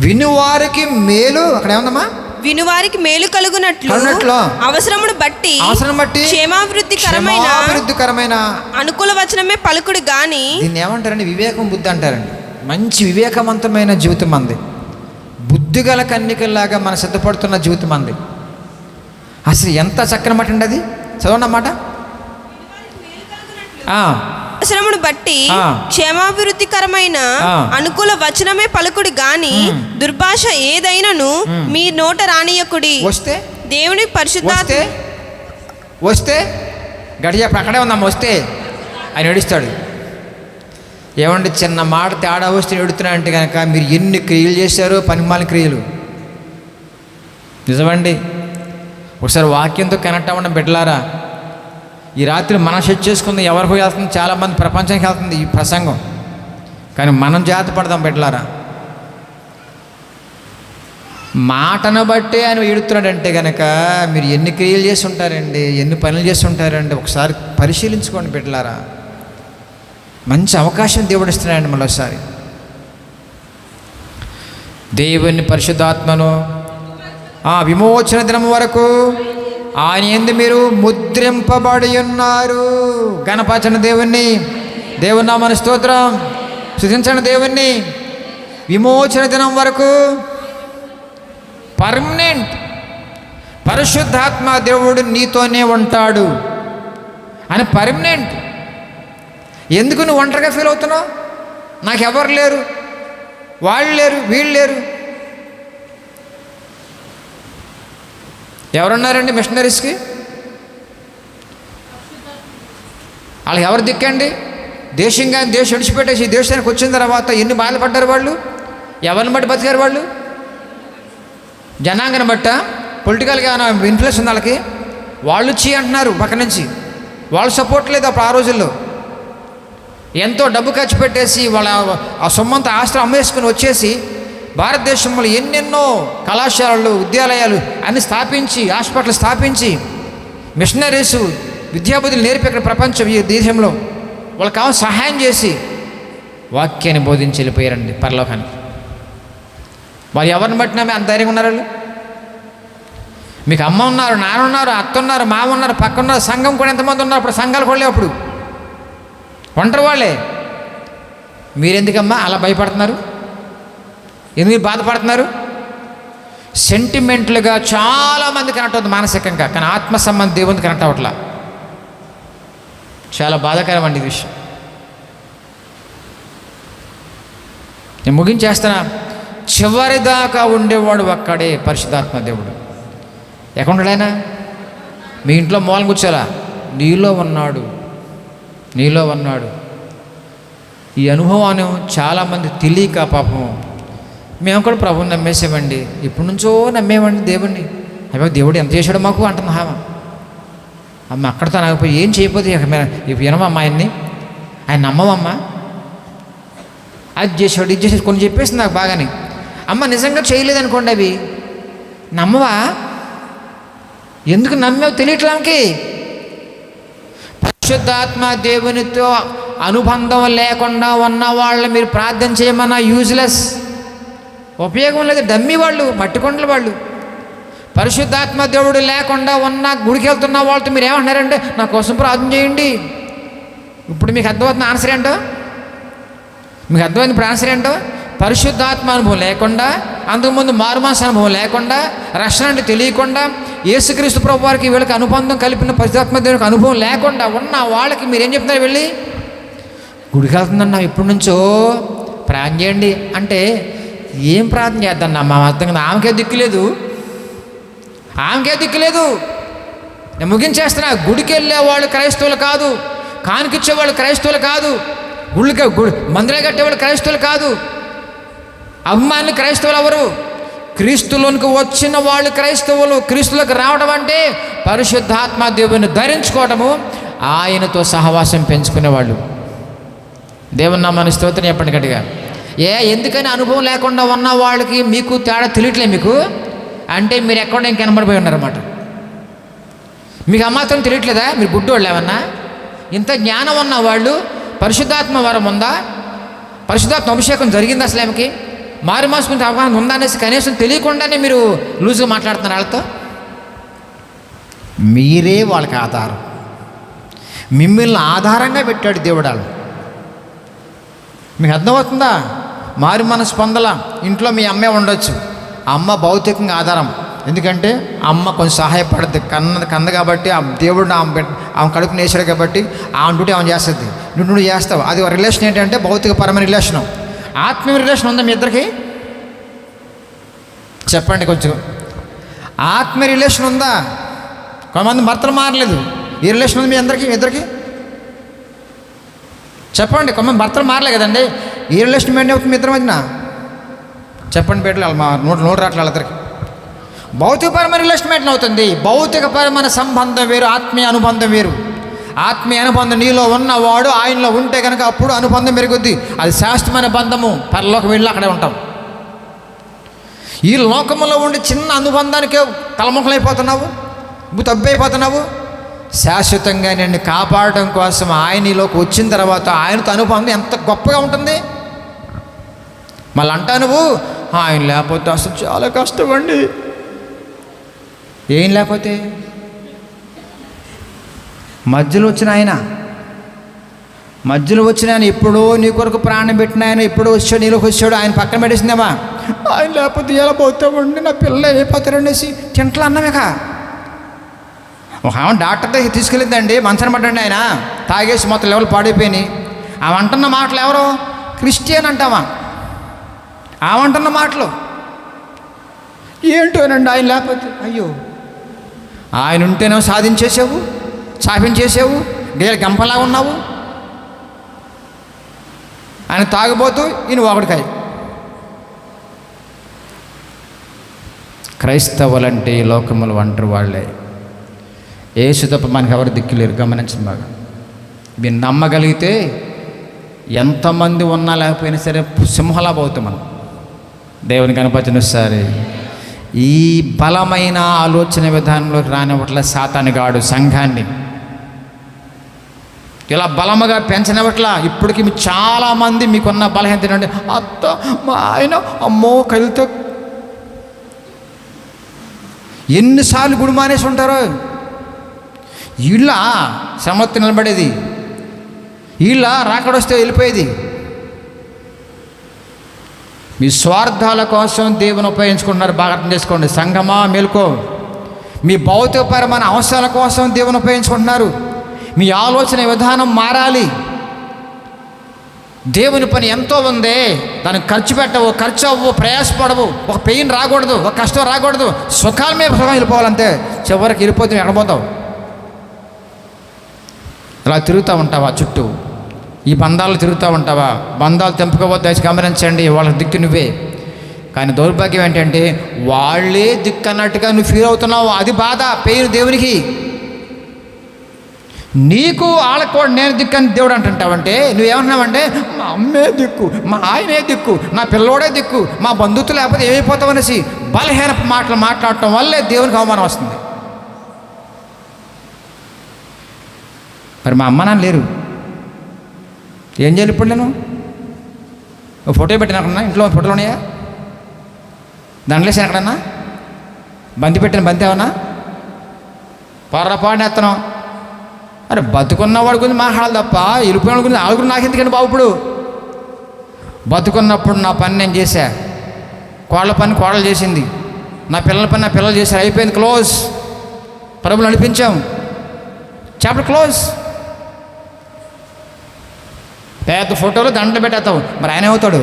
వినువారికి మేలు, అక్కడ ఏముందమ్మా, వినువారికి మేలు కలుగునట్లు అవసరమును బట్టి క్షేమాభివృద్ధికరమైన అనుకూల వచనమే పలుకుడు గాని. దీన్ని ఏమంటారండి, వివేకం బుద్ధి అంటారండి. మంచి వివేకవంతమైన జీవితం మంది, బుద్ధిగల కన్నికల్లాగా మన సిద్ధపడుతున్న జీవితం మంది. అసలు ఎంత చక్కని మాట అండి అది. చదవండి అన్నమాట. అవసరమును బట్టి క్షేమాభివృద్ధికరమైన అనుకూల వచనమే పలుకుడు గాని దుర్భాష ఏదైనను మీ నోట రానియకుడి. వస్తే దేవుని పరిశుద్ధాత్మ వస్తే గడియ అక్కడే ఉందమ్మ, వస్తే ఆయన ఏడుస్తాడు. ఏమండి, చిన్న మాట తేడా వస్తే ఎడుతున్నా అంటే కనుక మీరు ఎన్ని క్రియలు చేశారో, పనిమాలిన క్రియలు. నిజమండి. ఒకసారి వాక్యంతో కనెక్ట్ అవ్వడం బిడ్డలారా. ఈ రాత్రి మనం సెట్ చేసుకుంది ఎవరికి వెళ్తుంది, చాలామంది ప్రపంచానికి వెళ్తుంది ఈ ప్రసంగం. కానీ మనం జాగ్రత్త పడదాం బిడ్డలారా. మాటను బట్టి ఆయన ఏడుతున్నాడంటే కనుక మీరు ఎన్ని క్రియలు చేసి ఉంటారండి, ఎన్ని పనులు చేసి ఉంటారండి, ఒకసారి పరిశీలించుకోండి బిడ్డలారా. మంచి అవకాశం దేవుడు ఇస్తున్నాడండి మరోసారి. దేవుని పరిశుద్ధాత్మను విమోచన దినం వరకు ఆయన యందు మీరు ముద్రింపబడి ఉన్నారు. గణపరచండి దేవుణ్ణి, దేవుని నామమున స్తోత్రం, స్తుతించండి దేవుణ్ణి. విమోచన దినం వరకు పర్మనెంట్ పరిశుద్ధాత్మ దేవుడు నీతోనే ఉంటాడు అని. పర్మనెంట్. ఎందుకు నువ్వు ఒంటరిగా ఫీల్ అవుతున్నావు? నాకెవరు లేరు, వాళ్ళు లేరు, వీళ్ళు లేరు. ఎవరున్నారండి మిషనరీస్కి? వాళ్ళకి ఎవరు దిక్కండి? దేశంగా దేశం విడిచిపెట్టేసి దేశానికి వచ్చిన తర్వాత ఎన్ని బాధపడ్డారు వాళ్ళు? ఎవరిని బట్టి బతికారు వాళ్ళు? జనాంగను బట్ట, పొలిటికల్గా ఇన్ఫ్లుయెన్స్ ఉంది వాళ్ళకి. వాళ్ళు చీ అంటున్నారు పక్క నుంచి, వాళ్ళు సపోర్ట్ లేదు అప్పుడు ఆ రోజుల్లో. ఎంతో డబ్బు ఖర్చు పెట్టేసి వాళ్ళ ఆ సొమ్మంత ఆస్తులు అమ్మేసుకుని వచ్చేసి భారతదేశంలో ఎన్నెన్నో కళాశాలలు, విద్యాలయాలు అన్ని స్థాపించి, హాస్పిటల్ స్థాపించి, మిషనరీసు విద్యాబుద్ధులు నేర్పి ఇక్కడ ప్రపంచం ఈ దేశంలో వాళ్ళకి కావాలి సహాయం చేసి వాక్యాన్ని బోధించి వెళ్ళిపోయారండి పరలోకానికి. వాళ్ళు ఎవరిని బట్టినా అంత ధైర్యంగా ఉన్నారు వాళ్ళు? మీకు అమ్మ ఉన్నారు, నాన్న ఉన్నారు, అత్త ఉన్నారు, మామ ఉన్నారు, పక్క ఉన్నారు, సంఘం కూడా ఎంతమంది ఉన్నారు? అప్పుడు సంఘాలు కూడా అప్పుడు ఒంటరి వాళ్ళే. మీరెందుకమ్మా అలా భయపడుతున్నారు? ఎందుకు బాధపడుతున్నారు? సెంటిమెంట్లుగా చాలామంది కనెక్ట్ అవుతుంది మానసికంగా, కానీ ఆత్మ సంబంధం దేవునికి కనెక్ట్ అవ్వట్లా. చాలా బాధాకరం అండి ఈ విషయం. నేను ముగించేస్తానా. చివరిదాకా ఉండేవాడు ఒక్కడే పరిశుద్ధాత్మ దేవుడు. ఎక్కడున్నాడైనా? మీ ఇంట్లో మూలం కూర్చోలా, నీలో ఉన్నాడు, నీలో ఉన్నాడు. ఈ అనుభవాన్ని చాలామంది తెలియక పాపం మేము కూడా ప్రభువుని నమ్మేసామండి, ఇప్పటి నుంచో నమ్మేమండి దేవుణ్ణి. అయ్యో దేవుడు ఎంత చేశాడో మాకు అంటుంది హామా. అమ్మ అక్కడితో నాకు ఏం చేయకపోతే ఇప్పుడు వినమమ్మా ఆయన్ని, ఆయన నమ్మవమ్మా, అది చేసాడు ఇది చేసాడు కొన్ని చెప్పేసి నాకు బాగానే. అమ్మ నిజంగా చేయలేదనుకోండి అవి నమ్మవా? ఎందుకు నమ్మేవు తెలియట్లానికి. పరిశుద్ధాత్మ దేవునితో అనుబంధం లేకుండా ఉన్న వాళ్ళు మీరు ప్రార్థన చేయమన్నా యూజ్లెస్, ఉపయోగం లేదు. డమ్మీ వాళ్ళు, మట్టికొండలు వాళ్ళు. పరిశుద్ధాత్మ దేవుడు లేకుండా ఉన్న గుడికి వెళ్తున్న వాళ్ళతో మీరు ఏమంటున్నారంటే నా కోసం ప్రార్థన చేయండి. ఇప్పుడు మీకు అర్థమవుతున్న ఆన్సర్ ఏంటో? మీకు అర్థమైంది ఇప్పుడు ఆన్సర్ ఏంటో? పరిశుద్ధాత్మ అనుభవం లేకుండా, అంతకుముందు మారుమాస అనుభవం లేకుండా, రక్షణ అంటే తెలియకుండా, యేసుక్రీస్తు ప్రభు వారికి వీళ్ళకి అనుబంధం కలిపిన పరిశుద్ధాత్మ దేవునికి అనుభవం లేకుండా ఉన్న వాళ్ళకి మీరేం చెప్తున్నారు? వెళ్ళి గుడికి వెళ్తుందన్నా ఇప్పటి నుంచో ప్రార్థన చేయండి అంటే ఏం ప్రార్థన చేద్దాం? మా అర్థం కదా, ఆమెకే దిక్కులేదు, ఆమెకే దిక్కులేదు. నేను ముగించేస్తున్నా. గుడికి వెళ్ళేవాళ్ళు క్రైస్తవులు కాదు, కానికిచ్చేవాళ్ళు క్రైస్తవులు కాదు, మందిరాలు కట్టేవాళ్ళు క్రైస్తవులు కాదు, అభిమానులు క్రైస్తవులు ఎవరు? క్రీస్తులోనికి వచ్చిన వాళ్ళు క్రైస్తవులు. క్రీస్తులోకి రావడం అంటే పరిశుద్ధాత్మ దేవుని ధరించుకోవటము, ఆయనతో సహవాసం పెంచుకునేవాళ్ళు. దేవుని నామమున స్తోత్రం చెప్పండి గట్టిగా. ఎందుకని అనుభవం లేకుండా ఉన్న వాళ్ళకి మీకు తేడా తెలియట్లే మీకు అంటే మీరు ఎక్కడ ఇంక కనబడిపోయి ఉన్నారన్నమాట. మీకు అమాత్రం తెలియట్లేదా? మీరు గుడ్డోళ్ళు ఏమన్నా? ఇంత జ్ఞానం ఉన్న వాళ్ళు పరిశుద్ధాత్మ వరం ఉందా? పరిశుద్ధాత్మ అభిషేకం జరిగింది అసలు ఆమెకి? మారు మాసం గురించి అవగాహన ఉందా అనేసి కనీసం తెలియకుండానే మీరు లూజ్గా మాట్లాడుతున్నారు వాళ్ళతో. మీరే వాళ్ళకి ఆధారం. మిమ్మల్ని ఆధారంగా పెట్టాడు దేవుడు. వాళ్ళు మీకు అర్థమవుతుందా? మారు మనసు పొందల. ఇంట్లో మీ అమ్మే ఉండొచ్చు, అమ్మ భౌతికంగా ఆధారం. ఎందుకంటే అమ్మ కొంచెం సహాయపడుతుంది, కంద కాబట్టి ఆ దేవుడు ఆమె కడుపు నేసాడు కాబట్టి ఆమె డ్యూటీ ఆమె చేస్తుంది, నువ్వు చేస్తావు. అది రిలేషన్ ఏంటంటే భౌతికపరమైన రిలేషను. ఆత్మీయ రిలేషన్ ఉందా మీ ఇద్దరికి? చెప్పండి కొంచెం. ఆత్మీయ రిలేషన్ ఉందా? కొంతమంది భర్తలు మారలేదు, ఈ రిలేషన్ ఉంది మీ ఇద్దరికి? చెప్పండి. కొంతమంది భర్తలు మారలే కదండి, ఈ రిలేషన్ మెయింటైన్ అవుతుంది మీ ఇద్దరి మధ్యన? చెప్పండి బిడ్డలు, మా నోటు రాట్ల వాళ్ళిద్దరికి. భౌతికపరమైన రిలేషన్ మెయింటైన్ అవుతుంది. భౌతికపరమైన సంబంధం వేరు, ఆత్మీయ అనుబంధం వేరు. ఆత్మీయ అనుబంధం నీలో ఉన్నవాడు ఆయనలో ఉంటే కనుక అప్పుడు అనుబంధం పెరుగుద్ది. అది శాశ్వతమైన బంధము. పరలోకి వెళ్ళి అక్కడే ఉంటాం. ఈ లోకంలో ఉండి చిన్న అనుబంధానికే తలముఖలైపోతున్నావు, నువ్వు తబ్బైపోతున్నావు. శాశ్వతంగా నిన్ను కాపాడడం కోసం ఆయన ఈలోకి వచ్చిన తర్వాత ఆయనతో అనుబంధం ఎంత గొప్పగా ఉంటుంది. మళ్ళీ అంటా నువ్వు ఆయన లేకపోతే అసలు చాలా కష్టం అండి. ఏం లేకపోతే మధ్యలో వచ్చిన ఆయన ఎప్పుడో నీ కొరకు ప్రాణం పెట్టిన ఆయన ఎప్పుడో వచ్చాడు, నీలోకి వచ్చాడు, ఆయన పక్కన పెట్టేసిందేమా. ఆయన లేకపోతే ఎలా పోతామండి, నా పిల్లలు అయిపోతారనేసి తింటలు అన్నామేక. ఒక ఆమె డాక్టర్ దగ్గర తీసుకెళ్ళిందండి, మంచన పడ్డండి ఆయన, తాగేసి మొత్తం లెవెల్ పాడైపోయినాయి. ఆమె అంటున్న మాటలు ఎవరో క్రిస్టియన్ అంటామా, ఆమె అంటున్న మాటలు ఏంటోనండి. ఆయన లేకపోతే అయ్యో, ఆయన ఉంటేనో సాధించేసావు, సాధించేసావు, డేలు గంపలా ఉన్నావు. ఆయన తాగిపోతూ ఈయన ఒకటికాయ. క్రైస్తవులంటే ఈ లోకములు ఒంటరి వాళ్ళే. యేసు తప్ప మనకు ఎవరు దిక్కులేరు. గమనించండి బాగా. మీరు నమ్మగలిగితే ఎంతమంది ఉన్నా లేకపోయినా సరే సింహలా పోతాం మనం. దేవుని కనపరిచిన సరే ఈ బలమైన ఆలోచన విధానంలోకి రానివ్వట్ల సాతానుగాడు సంఘాన్ని ఇలా బలముగా పెంచనివ్వట్ల. ఇప్పటికి చాలామంది మీకున్న బలహీనత ఏంటంటే, అత్త మా ఆయన అమ్మో కలితో ఎన్నిసార్లు గుడి మానేసి ఉంటారో. వీళ్ళ శ్రమతో నిలబడేది, వీళ్ళ రాకడొస్తే వెళ్ళిపోయేది. మీ స్వార్థాల కోసం దేవుని ఉపయోగించుకుంటున్నారు. బాగా అర్థం చేసుకోండి సంఘమా, మేల్కో. మీ భౌతికపరమైన అవసరాల కోసం దేవుని ఉపయోగించుకుంటున్నారు. మీ ఆలోచన విధానం మారాలి. దేవుని పని ఎంతో ఉంది, దానికి ఖర్చు పెట్టవు, ఖర్చు అవ్వు, ప్రయాసపడవు. ఒక పెయిన్ రాకూడదు, ఒక కష్టం రాకూడదు, సుఖాల మీద సుఖం వెళ్ళిపోవాలంతే. చివరికి వెళ్ళిపోతే ఎడబోతావు. ఇలా తిరుగుతూ ఉంటావా చుట్టూ, ఈ బంధాలు తిరుగుతూ ఉంటావా? బంధాలు తెంపుకోవద్దు, దయచేసి గమనించండి. వాళ్ళ దిక్కు నువ్వే. కానీ దౌర్భాగ్యం ఏంటంటే వాళ్ళే దిక్కు అన్నట్టుగా నువ్వు ఫీల్ అవుతున్నావు. అది బాధ, పెయిన్ దేవునికి. నీకు వాళ్ళకు కూడా నేను దిక్కు అని దేవుడు అంటుంటావంటే నువ్వేమన్నావంటే మా అమ్మే దిక్కు, మా ఆయనే దిక్కు, నా పిల్లోడే దిక్కు, మా బంధుత్వం లేకపోతే ఏమైపోతావు అనేసి బలహీన మాటలు మాట్లాడటం వల్లే దేవునికి అవమానం వస్తుంది. మరి మా అమ్మ నాన్న లేరు, ఏం చేయాలి ఇప్పుడు? నేను ఫోటో పెట్టిన ఇంట్లో ఫోటోలు ఉన్నాయా? దండలేసి ఎక్కడన్నా బంతి పెట్టిన బంతి ఏమన్నా పొర్రపాటున ఎత్తనం. అరే బతుకున్నవాడి గురించి మాట్లాడాలి తప్ప వెళ్ళిపోయిన గురించి వాళ్ళ గురించి నాకు ఎందుకండి బాబు. ఇప్పుడు బతుకున్నప్పుడు నా పని నేను చేశా, కోళ్ళ పని కోడలు చేసింది, నా పిల్లల పని నా పిల్లలు చేశారు, అయిపోయింది, క్లోజ్. ప్రభులు నడిపించాం, చాప్టర్ క్లోజ్. పెద్ద ఫోటోలు దండలు పెట్టేస్తావు, మరి ఆయన అవుతాడు.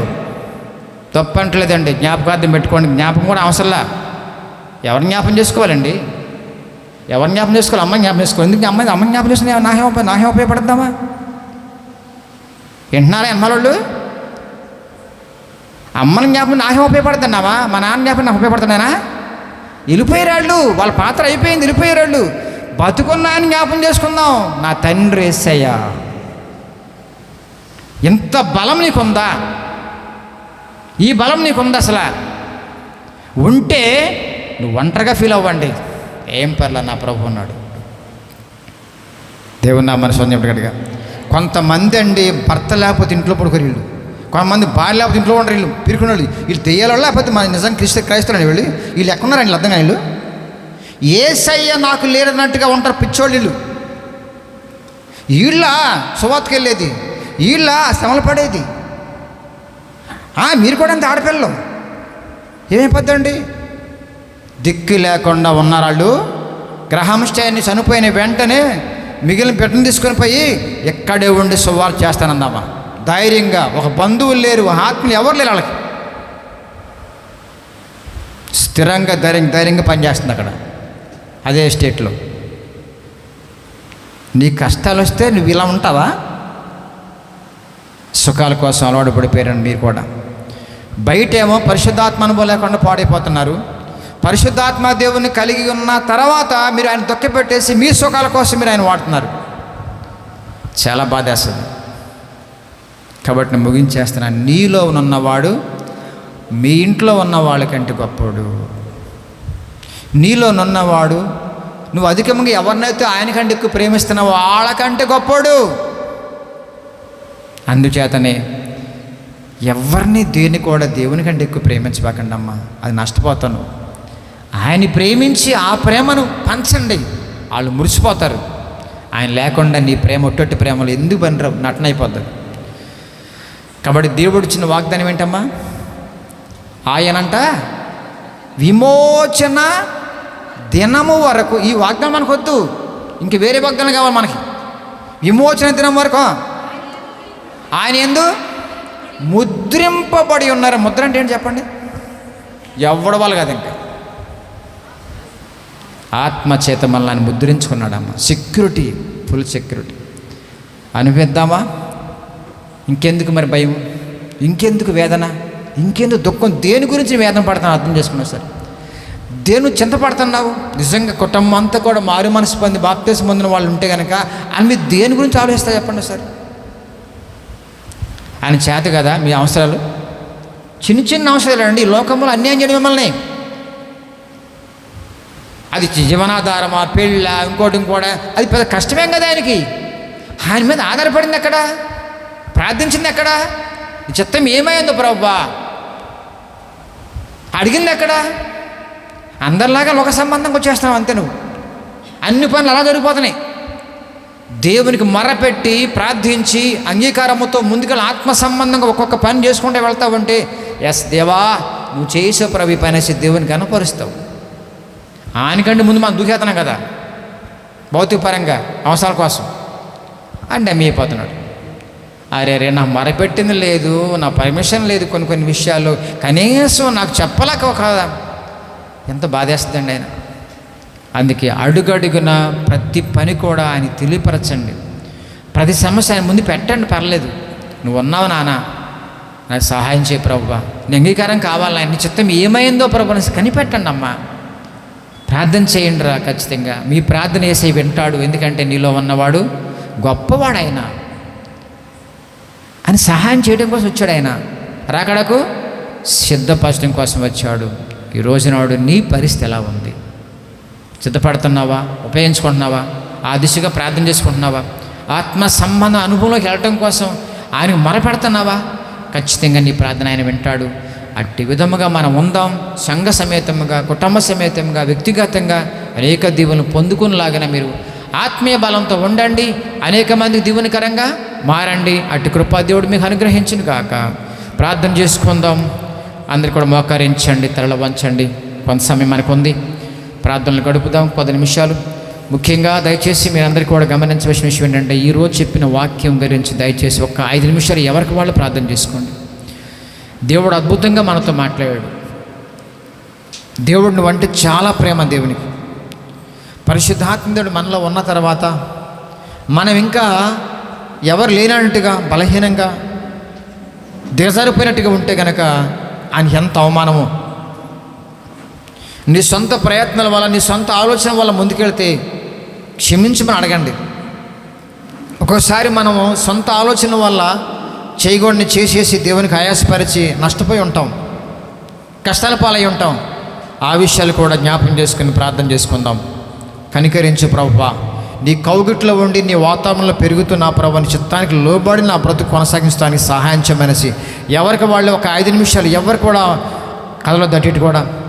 తప్పు అంటలేదండి, జ్ఞాపకార్థం పెట్టుకోండి. జ్ఞాపకం కూడా అవసరంలా. ఎవరిని జ్ఞాపకం చేసుకోవాలండి? ఎవరిని జ్ఞాపకం చేసుకోవాలి? అమ్మాయి జ్ఞాపకం చేసుకోవాలి. ఎందుకు అమ్మ జ్ఞాపకం చేసుకుని నాకేం ఉపయోగపడద్దామా? వింటున్నారా అమ్మాళ్ళు? అమ్మని జ్ఞాపకం నాకేం ఉపయోగపడుతున్నావా? మా నాన్న జ్ఞాపకం నాకు ఉపయోగపడుతున్నానా? వెళ్ళిపోయేరాళ్ళు, వాళ్ళ పాత్ర అయిపోయింది, వెళ్ళిపోయేరాళ్ళు. బతుకున్నా అని జ్ఞాపకం చేసుకుందాం. నా తండ్రి యేసయ్యా, ఎంత బలం నీకుందా? ఈ బలం నీకుందా? అసలు ఉంటే నువ్వు ఒంటరిగా ఫీల్ అవ్వండి, ఏం పర్లా, నా ప్రభు ఉన్నాడు. దేవుని నామమున సొంతగా. కొంతమంది అండి భర్త లేకపోతే ఇంట్లో పడుకోరు వీళ్ళు, కొంతమంది భార్య లేకపోతే ఇంట్లో ఉండరు వీళ్ళు, పిరుకున్నాడు. వీళ్ళు తెయ్యాల లేకపోతే మన నిజం క్రైస్తవులు వీళ్ళు ఎక్కడున్నారండి అర్థంగా? వీళ్ళు యేసయ్య నాకు లేరన్నట్టుగా ఉంటారు పిచ్చోళ్ళు వీళ్ళు. వీళ్ళ సువార్తకి వెళ్ళేది, వీళ్ళ శ్రమలు పడేది. మీరు కూడా అంత ఆడపిల్లలు ఏమైపోద్దండి? దిక్కు లేకుండా ఉన్నారు వాళ్ళు. గ్రహంశ్చయాన్ని చనిపోయిన వెంటనే మిగిలిన బిడ్డను తీసుకొని పోయి ఎక్కడే ఉండి సువార్త చేస్తానన్నామా ధైర్యంగా. ఒక బంధువులు లేరు, ఆత్మీయులు ఎవరు లేరు వాళ్ళకి. స్థిరంగా ధైర్యంగా పనిచేస్తుంది అక్కడ, అదే స్టేట్లో. నీ కష్టాలు వస్తే నువ్వు ఇలా ఉంటావా? సుఖాల కోసం అలవాటు పడిపోయారండి మీరు కూడా. బయటేమో పరిశుద్ధాత్మ అనుభవం లేకుండా పాడైపోతున్నారు. పరిశుద్ధాత్మ దేవుని కలిగి ఉన్న తర్వాత మీరు ఆయన దొక్కిపెట్టేసి మీ సుఖాల కోసం మీరు ఆయన వాడుతున్నారు. చాలా బాధేస్తుంది. కాబట్టి నేను ముగించేస్తున్నాను. నీలో ఉన్నవాడు మీ ఇంట్లో ఉన్న వాళ్ళకంటే గొప్పవాడు. నీలోనున్నవాడు నువ్వు అధికంగా ఎవరినైతే ఆయనకంటే ఎక్కువ ప్రేమిస్తున్నావో వాళ్ళకంటే గొప్పవాడు. అందుచేతనే ఎవరిని దేన్ని కూడా దేవుని కంటే ఎక్కువ ప్రేమించబాకండి అమ్మా, అది నష్టపోతాను. ఆయన్ని ప్రేమించి ఆ ప్రేమను పంచండి, వాళ్ళు మురిసిపోతారు. ఆయన లేకుండా నీ ప్రేమ ఒట్టొట్టి ప్రేమలు ఎందుకు పనిరావు, నటనైపోతుంది. కాబట్టి దేవుడు ఇచ్చిన వాగ్దానం ఏంటమ్మా? ఆయనంట విమోచన దినము వరకు. ఈ వాగ్దానం మనకు వద్దు, ఇంక వేరే వాగ్దానం కావాలి మనకి. విమోచన దినం వరకు ఆయన యందు ముద్రింపబడి ఉన్నారు. ముద్ర అంటే ఏంటి చెప్పండి? ఎవడ వాళ్ళు కాదు, ఇంకా ఆత్మచేత మనల్ని ఆయన ముద్రించుకున్నాడమ్మా. Security, full security. అనిపిద్దామా? ఇంకెందుకు మరి భయం, ఇంకెందుకు వేదన, ఇంకెందుకు దుఃఖం? దేని గురించి వేదన పడతాను అర్థం చేసుకున్నావు సార్. దేని చింతపడుతున్నావు? నిజంగా కుటుంబం అంతా కూడా మారు మనసు పొంది బాప్తిసం పొందిన వాళ్ళు ఉంటే కనుక అని మీరు దేని గురించి ఆలోచిస్తా చెప్పండి సార్. ఆయన చేత కదా మీ అవసరాలు, చిన్న చిన్న అవసరాలు అండి. ఈ లోకంలో అన్యాయం చేయడం మిమ్మల్ని, అది జీవనాధారమా, పెళ్ళ, ఇంకోటి అది పెద్ద కష్టమేం కదా ఆయనకి. ఆయన మీద ఆధారపడింది ఎక్కడ, ప్రార్థించింది ఎక్కడ, ఈ చిత్తం ఏమైందో ప్రభువా అడిగింది ఎక్కడ? అందరిలాగా లోక సంబంధంగా వచ్చేస్తున్నావు అంతే. నువ్వు అన్ని పనులు అలా జరిగిపోతున్నాయి. దేవునికి మొరపెట్టి ప్రార్థించి అంగీకారముతో ముందుకెళ్ళి ఆత్మ సంబంధంగా ఒక్కొక్క పని చేసుకుంటే వెళ్తావంటే, ఎస్ దేవా నువ్వు చేసే ప్రభు పని వేసి దేవునికి కనపరుస్తావు. ఆయనకంటే ముందు మనం దూకేతున్నాం కదా భౌతిక పరంగా అవసరాల కోసం, అంటే మీ అయిపోతున్నాడు. అరే రే నా మొరపెట్టింది లేదు, నా పర్మిషన్ లేదు, కొన్ని విషయాలు కనీసం నాకు చెప్పలేక కదా, ఎంత బాధేస్తుందండి ఆయన. అందుకే అడుగడుగున ప్రతి పని కూడా ఆయన తెలియపరచండి. ప్రతి సమస్య ఆయన ముందు పెట్టండి, పర్లేదు. నువ్వు ఉన్నావు నాన్న, నాకు సహాయం చేయి ప్రభువా, నీ అంగీకారం కావాలి, ఆయన చిత్తం ఏమైందో ప్రభు అని కనిపెట్టండి అమ్మా. ప్రార్థన చేయండి రా, ఖచ్చితంగా మీ ప్రార్థన యేసయ్య వింటాడు. ఎందుకంటే నీలో ఉన్నవాడు గొప్పవాడు ఆయన అని సహాయం చేయడం కోసం వచ్చాడు. ఆయన రాకడకు సిద్ధపరచడం కోసం వచ్చాడు. ఈ రోజునాడు నీ పరిస్థితి ఎలా ఉంది? సిద్ధపడుతున్నావా? ఉపయోగించుకుంటున్నావా? ఆ దిశగా ప్రార్థన చేసుకుంటున్నావా? ఆత్మ సంబంధ అనుభవంలోకి వెళ్ళటం కోసం ఆయనకు మొరపెడుతున్నావా? ఖచ్చితంగా నీ ప్రార్థన ఆయన వింటాడు. అట్టి విధముగా మనం ఉందాం, సంఘ సమేతంగా, కుటుంబ సమేతంగా, వ్యక్తిగతంగా అనేక దీవులను పొందుకునేలాగా మీరు ఆత్మీయ బలంతో ఉండండి. అనేక మందికి దీవునికరంగా మారండి. అట్టి కృపా దేవుడు మీకు అనుగ్రహించును కాక. ప్రార్థన చేసుకుందాం. అందరు కూడా మోకరించండి, తలలు వంచండి. కొంత సమయం మనకు ఉంది, ప్రార్థనలు గడుపుదాం 10 నిమిషాలు. ముఖ్యంగా దయచేసి మీరందరికీ కూడా గమనించవలసిన విషయం ఏంటంటే, ఈరోజు చెప్పిన వాక్యం గురించి దయచేసి ఒక 5 నిమిషాలు ఎవరికి వాళ్ళు ప్రార్థన చేసుకోండి. దేవుడు అద్భుతంగా మనతో మాట్లాడాడు. దేవుడిని వంటి చాలా ప్రేమ దేవునికి. పరిశుద్ధాత్మ మనలో ఉన్న తర్వాత మనం ఇంకా ఎవరు లేనట్టుగా, బలహీనంగా, దిగజారిపోయినట్టుగా ఉంటే కనుక ఆయన ఎంత అవమానమో. నీ సొంత ప్రయత్నాల వల్ల, నీ సొంత ఆలోచన వల్ల ముందుకెళ్తే క్షమించమని అడగండి. ఒక్కోసారి మనము సొంత ఆలోచన వల్ల చేయకూడని చేసేసి దేవునికి ఆయాసపరిచి నష్టపోయి ఉంటాం, కష్టాల పాలై ఉంటాం. ఆ విషయాలు కూడా జ్ఞాపకం చేసుకుని ప్రార్థన చేసుకుందాం. కనికరించు ప్రభువా, నీ కౌగిట్లో ఉండి నీ వాతావరణంలో పెరుగుతున్న ప్రభు నీ చిత్తానికి లోబడి నా బ్రతుకు కొనసాగించడానికి సహాయం చేయమనేసి ఎవరికి వాళ్ళు ఒక 5 నిమిషాలు ఎవరు కూడా కథలో దట్టి కూడా